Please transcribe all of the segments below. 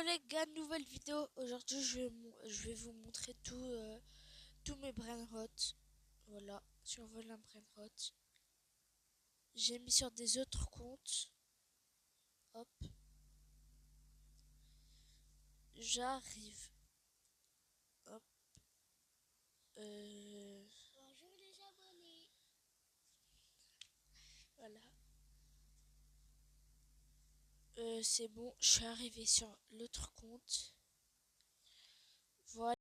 les gars, nouvelle vidéo. Aujourd'hui, je vais vous montrer tous mes brainrots. Voilà, survole un brainrot. J'ai mis sur des autres comptes. Hop, j'arrive. Hop, Bonjour les abonnés. voilà. C'est bon, je suis arrivé sur l'autre compte. Voilà,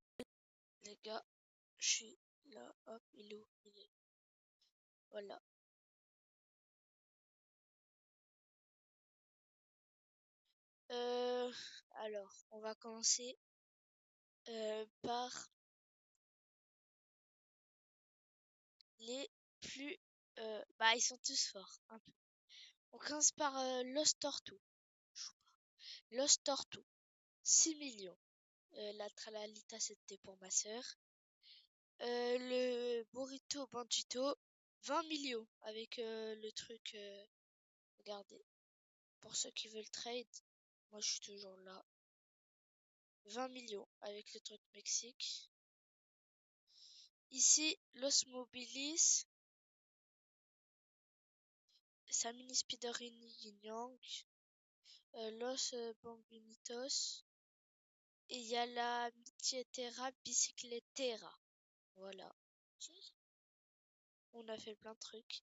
les gars, je suis là. Hop, il est où? Il est. Voilà. Euh, alors, on va commencer par les plus... bah, ils sont tous forts, un peu. On commence par Lost Tortue. Lost Tortue, 6 millions. La Tralalita, c'était pour ma sœur. Le Burrito Bandito, 20 millions. Avec le truc... regardez, pour ceux qui veulent trade, moi je suis toujours là. 20 millions avec le truc Mexique. Ici, Los Mobilis, sa mini Spiderini Yin Yang, Los Bambinitos, et il y a la Mitietera Bicicletera. Voilà. On a fait plein de trucs.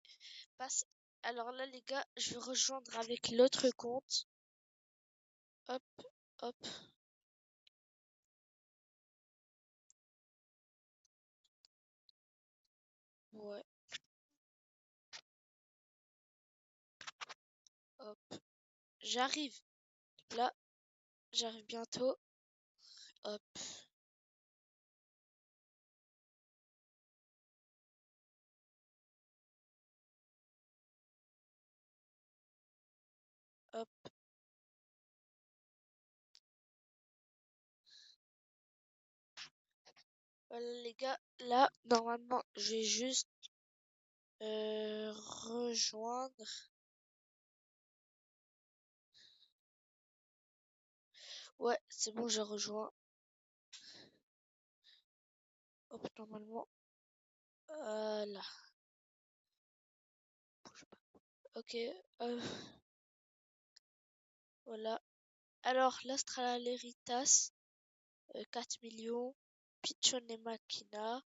Passe. Alors là, les gars, je vais rejoindre avec l'autre compte. Hop, hop. Ouais, hop. J'arrive. Là, j'arrive bientôt. Hop, hop. Voilà, les gars. Là, normalement, je vais juste rejoindre. Ouais, c'est bon, j'ai rejoint. Hop, normalement. Là. Bouge pas. Ok. Voilà. Alors, l'Astraleritas, 4 millions. Pichon et Machina,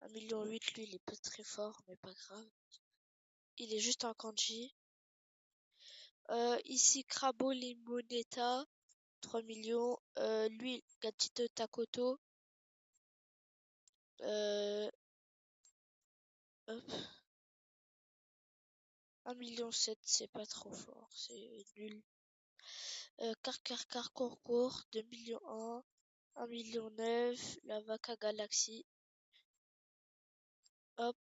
1,8 million. Lui, il est pas très fort, mais pas grave. Il est juste un kanji. Ici, Crabo Limoneta, 3 millions. Lui, Gatito Takoto. Euh, hop. 1,7 million, c'est pas trop fort, c'est nul. Car Courcourt, 2 millions 1 million 9, la Vaca Galaxy. Hop,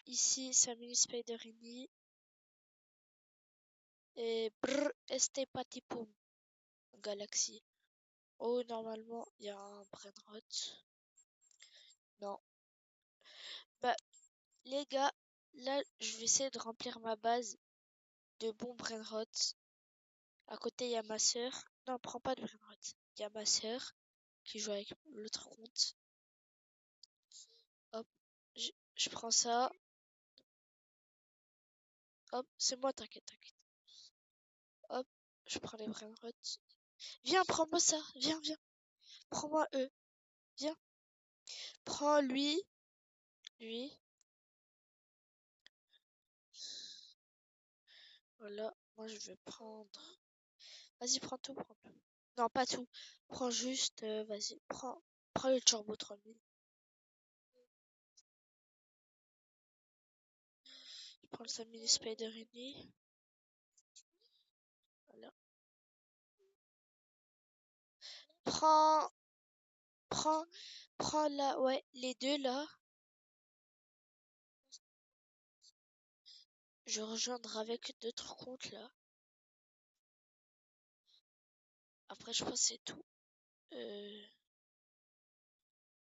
ici, Samini Spiderini. Et brr, Este Patipum Galaxy. Oh, normalement, il y a un brainrot. Non. Bah, les gars, là, je vais essayer de remplir ma base de bons brainrots. À côté, il y a ma sœur. Non, prends pas de brainrot. Il y a ma sœur qui joue avec l'autre compte. Hop, je prends ça. Hop, c'est moi, t'inquiète, t'inquiète. Hop, je prends les brainrots. Viens, prends-moi ça. Viens, viens. Prends-moi eux. Viens. Prends lui. Lui. Voilà. Moi, je vais prendre. Vas-y, prends tout, prends tout. Non, pas tout. Prends juste. Vas-y, prends le turbo 3000. Je prends le 5000 Spiderini. Voilà. Prends. Prends. Prends là. Ouais, les deux là. Je rejoindrai avec d'autres comptes là. Après, je pense que c'est tout.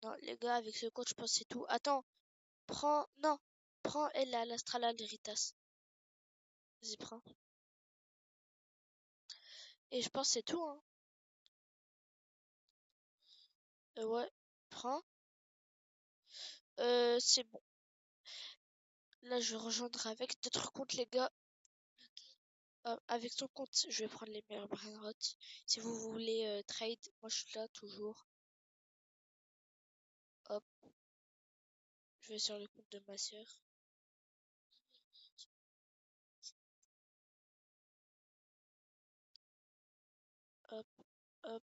Non, les gars, avec ce compte, je pense que c'est tout. Attends. Prends. Non. Prends elle là, l'Astrala Leritas. Vas-y, prends. Et je pense que c'est tout, hein. Ouais, prends. C'est bon. Là, je vais rejoindre avec d'autres comptes, les gars. Avec ton compte, je vais prendre les meilleurs brainrots. Si vous voulez trade, moi je suis là toujours. Hop, je vais sur le compte de ma sœur. Hop, hop.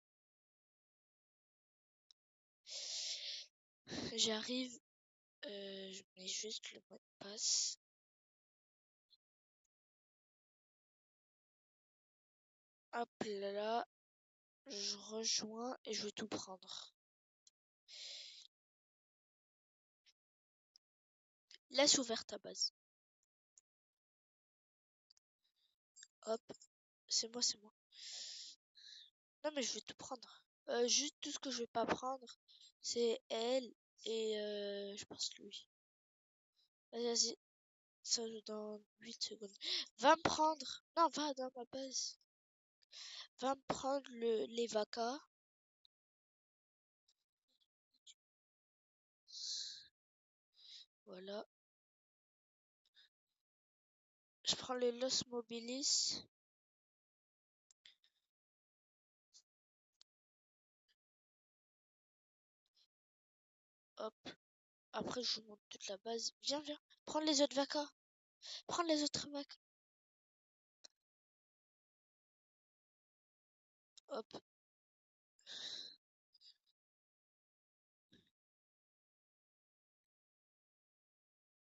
J'arrive. Je mets juste le mot de passe. Hop là, je rejoins et je vais tout prendre. Laisse ouverte ta base. Hop, c'est moi, c'est moi. Non mais je vais tout prendre. Juste tout ce que je vais pas prendre, c'est elle et je pense lui. Vas-y, ça joue dans 8 secondes. Va me prendre. Non, va dans ma base. Va me prendre les vacas. Voilà. Je prends les Los Mobilis. Hop. Après, je vous montre toute la base. Viens, viens. Prends les autres vacas. Prends les autres vacas. Hop.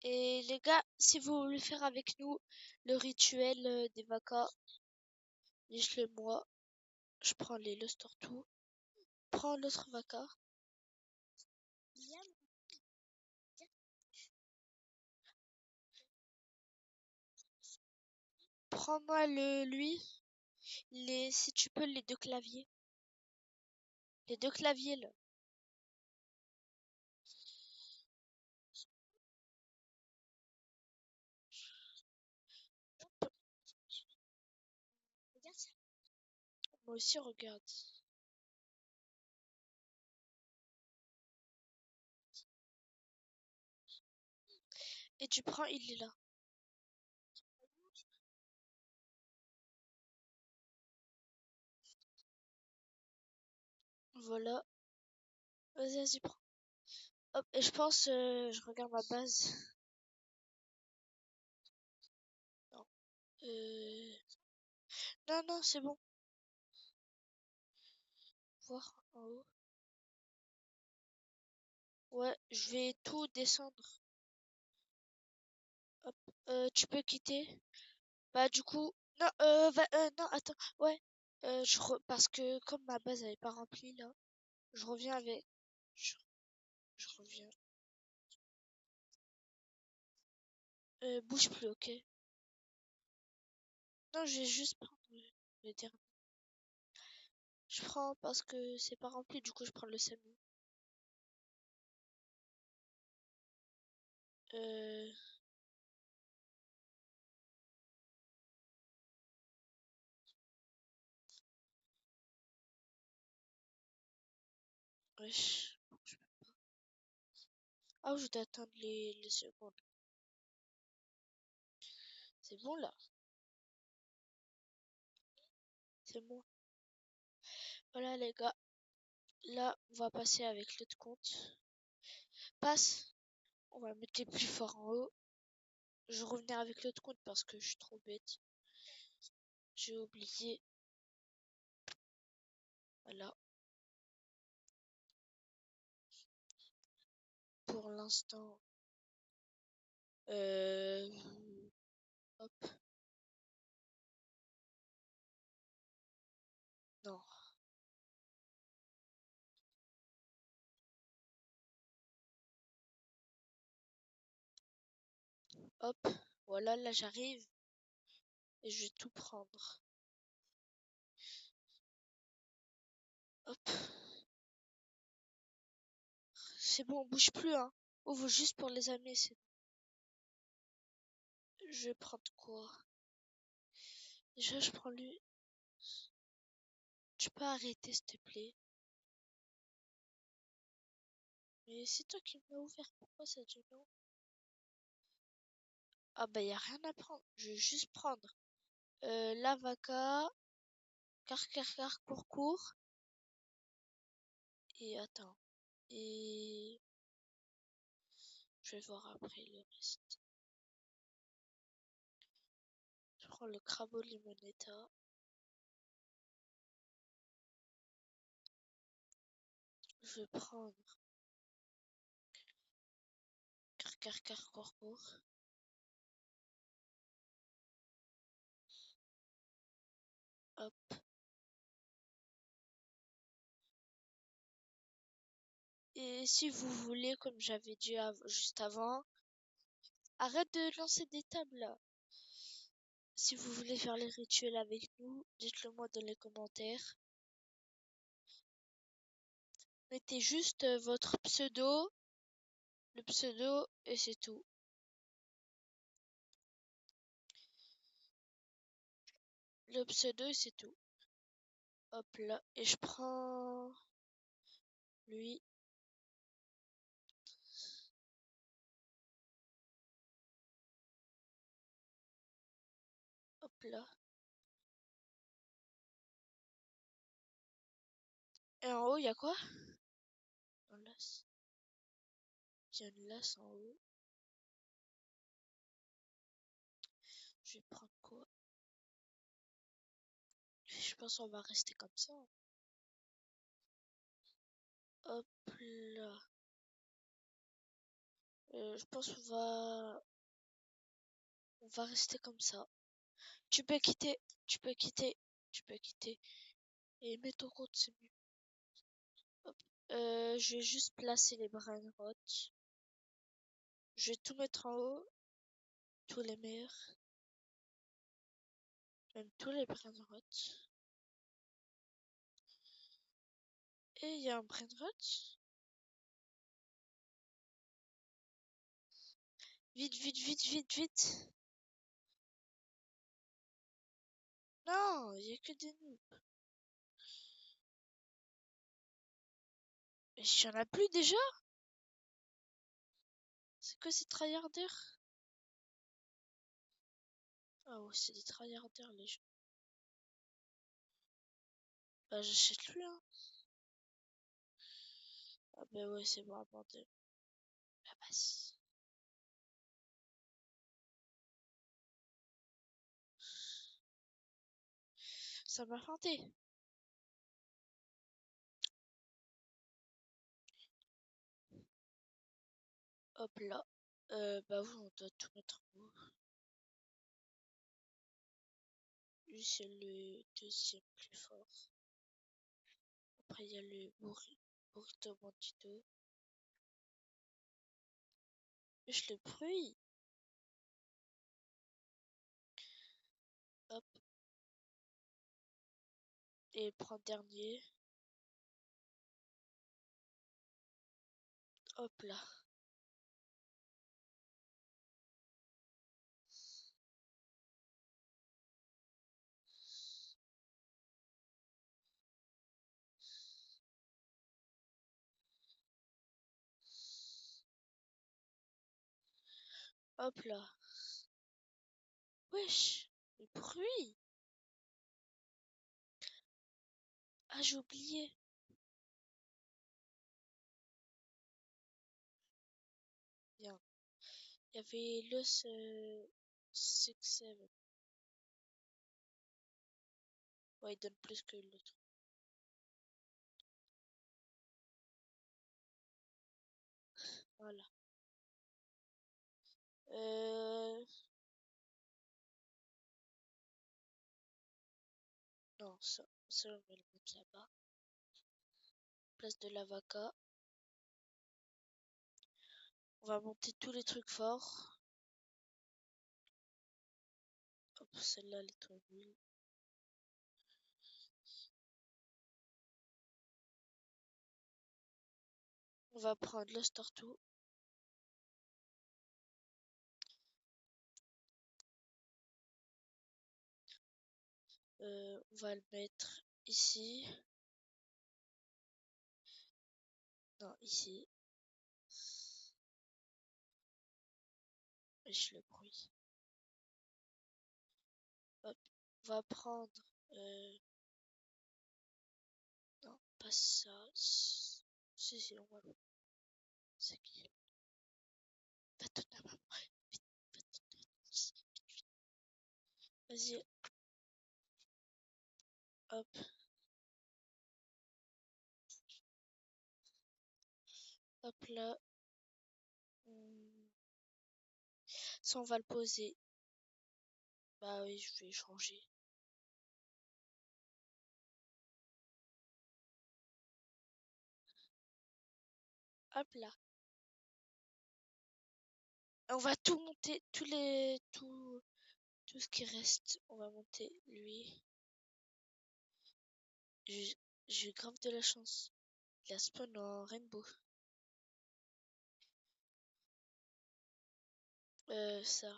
Et les gars, si vous voulez faire avec nous le rituel des vacas, dites-le moi. Je prends les Los Tortues. Prends l'autre vaca. Prends-moi lui. Si tu peux, les deux claviers. Les deux claviers, là. Moi aussi, regarde. Et tu prends, il est là. Voilà. Vas-y, vas-y, prends. Hop, et je pense, je regarde ma base. Non. Non, non, c'est bon. Voir en haut. Ouais, je vais tout descendre. Hop. Tu peux quitter. Bah, du coup, non, non, attends. Ouais. Parce que comme ma base elle est pas remplie là, je reviens avec. Je, je reviens. Bouge plus, ok. Non, je vais juste prendre le dernier. Je prends parce que c'est pas rempli, du coup je prends le Samu. Euh, wesh. Ah, je dois attendre les secondes. C'est bon là, c'est bon. Voilà les gars, là on va passer avec l'autre compte. Passe, on va mettre les plus forts en haut. Je revenais avec l'autre compte parce que je suis trop bête. J'ai oublié. Voilà. Pour l'instant, euh, hop, non, hop, voilà, là j'arrive et je vais tout prendre. Hop, c'est bon, on bouge plus, hein. Ouvre juste pour les amis, c'est. Je vais prendre quoi? Déjà, je prends lui. Tu peux arrêter, s'il te plaît? Mais c'est toi qui m'as ouvert, pourquoi ça dit non? Ah bah y a rien à prendre, je vais juste prendre l'avaca, car, court, et attends, et je vais voir après le reste. Je prends le crabe au limonetta, je vais prendre car, court, hop. Et si vous voulez, comme j'avais dit juste avant, arrête de lancer des tables là. Si vous voulez faire les rituels avec nous, dites-le moi dans les commentaires. Mettez juste votre pseudo, le pseudo, et c'est tout. Le pseudo, et c'est tout. Hop là, et je prends lui. Hop là. Et en haut, il y a quoi? Un las. Il y a une lasse en haut. Je vais prendre quoi? Je pense qu'on va rester comme ça. Hop là. Je pense on va rester comme ça. Tu peux quitter, tu peux quitter, tu peux quitter. Et mets ton compte, c'est mieux. Hop. Je vais juste placer les brainrots. Je vais tout mettre en haut. Tous les meilleurs. Même tous les brainrots. Et il y a un brainrot. Vite, vite, vite, vite, vite. Non, il y a que des noobs. Mais il y en a plus déjà? C'est que ces tryharders? Ah ouais, c'est des tryharders les gens. Bah j'achète plus hein. Ah bah ouais, c'est bon, abandonné. La passe. Ça m'a feinté. Hop là. Bah oui, on doit tout mettre en haut. Lui, c'est le deuxième plus fort. Après, il y a le burrito bandito. Wesh, le bruit. Hop. Et prends dernier. Hop là. Hop là. Wesh. Le bruit. Ah, j'ai oublié. Bien. Il y avait l'os 6-7. Ouais, il donne plus que l'autre. Voilà. Non, ça on va le mettre là-bas. Place de l'avaca. On va monter tous les trucs forts. Hop, celle-là, elle est trop nulle. On va prendre l'os tortue. On va le mettre ici. Non, ici. wesh, le bruit. Hop, on va prendre... non, pas ça. Si, on va... C'est qui? Va tout à maman. Vite, va tout à maman. Vas-y. Hop. Hop là. Ça, on va le poser. Bah oui, je vais changer. Hop là. On va tout monter, tout ce qui reste. On va monter lui. J'ai grave de la chance. Il a spawn en rainbow. Ça.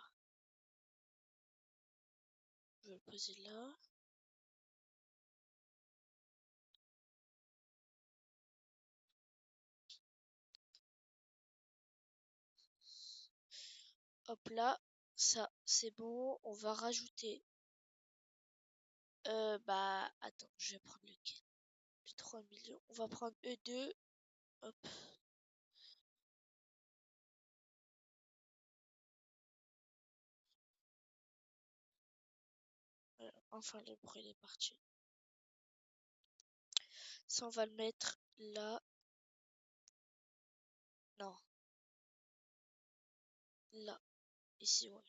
Je vais le poser là. Hop là. Ça, c'est bon. On va rajouter. Bah, attends, je vais prendre lequel? Le 3 millions. On va prendre E2. Hop. Voilà. Enfin, le bruit est parti. Ça, on va le mettre là. Non. Là. Ici, ouais.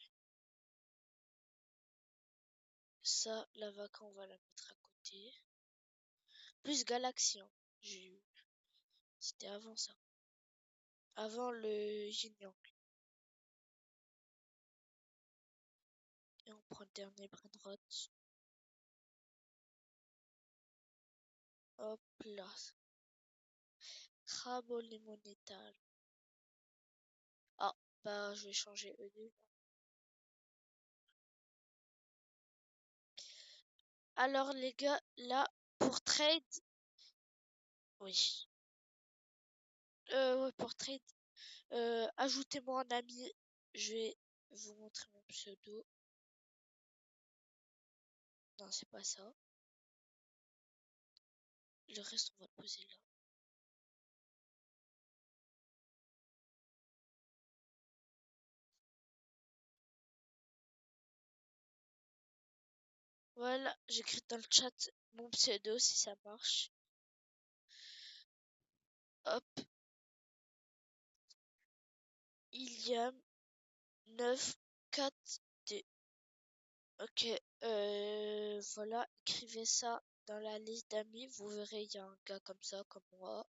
Ça, la vaca, on va la mettre à côté. Plus Galaxy, hein. C'était avant ça. Avant le yin yang. Et on prend le dernier brainrot. Hop là. Crabo monétal. Ah, bah je vais changer E2. Alors les gars, là, pour trade. Oui. Ouais, pour trade. Ajoutez-moi un ami. Je vais vous montrer mon pseudo. Non, c'est pas ça. Le reste, on va le poser là. Voilà, j'écris dans le chat mon pseudo si ça marche. Hop. Iliam 942. Ok, voilà, écrivez ça dans la liste d'amis. Vous verrez, il y a un gars comme ça, comme moi.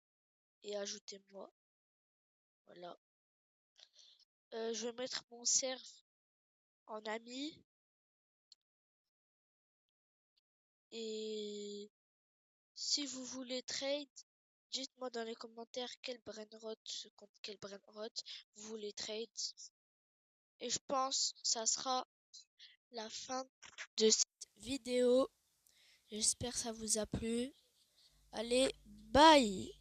Et ajoutez-moi. Voilà. Je vais mettre mon serve en ami. Et si vous voulez trade, dites-moi dans les commentaires quel brainrot contre quel brainrot vous voulez trade. Et je pense que ça sera la fin de cette vidéo. J'espère que ça vous a plu. Allez, bye!